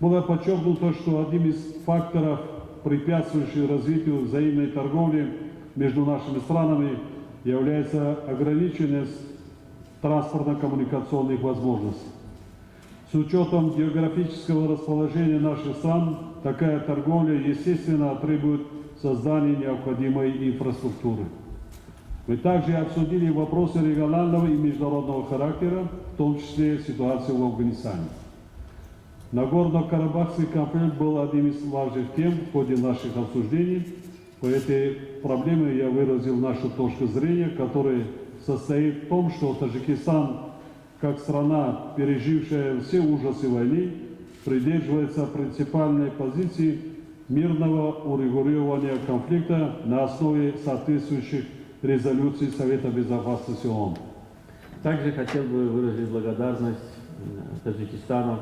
Было подчеркнуто, что одним из факторов, препятствующих развитию взаимной торговли между нашими странами, является ограниченность транспортно-коммуникационных возможностей. С учетом географического расположения наших стран, такая торговля, естественно, требует создания необходимой инфраструктуры. Мы также обсудили вопросы регионального и международного характера, в том числе ситуацию в Афганистане. Нагорно-Карабахский конфликт был одним из важных тем в ходе наших обсуждений. По этой проблеме я выразил нашу точку зрения, которая состоит в том, что Таджикистан, как страна, пережившая все ужасы войны, придерживается принципиальной позиции мирного урегулирования конфликта на основе соответствующих резолюций Совета Безопасности ООН. Также хотел бы выразить благодарность Таджикистану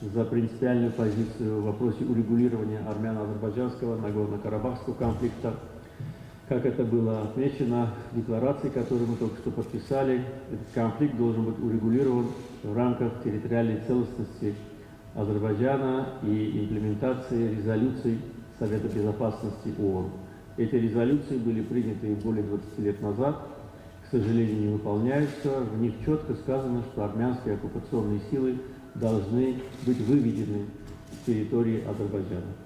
за принципиальную позицию в вопросе урегулирования армяно-азербайджанского Нагорно-Карабахского конфликта. Как это было отмечено в декларации, которую мы только что подписали, этот конфликт должен быть урегулирован в рамках территориальной целостности Азербайджана и имплементации резолюций Совета Безопасности ООН. Эти резолюции были приняты более 20 лет назад, к сожалению, не выполняются. В них четко сказано, что армянские оккупационные силы должны быть выведены с территории Азербайджана.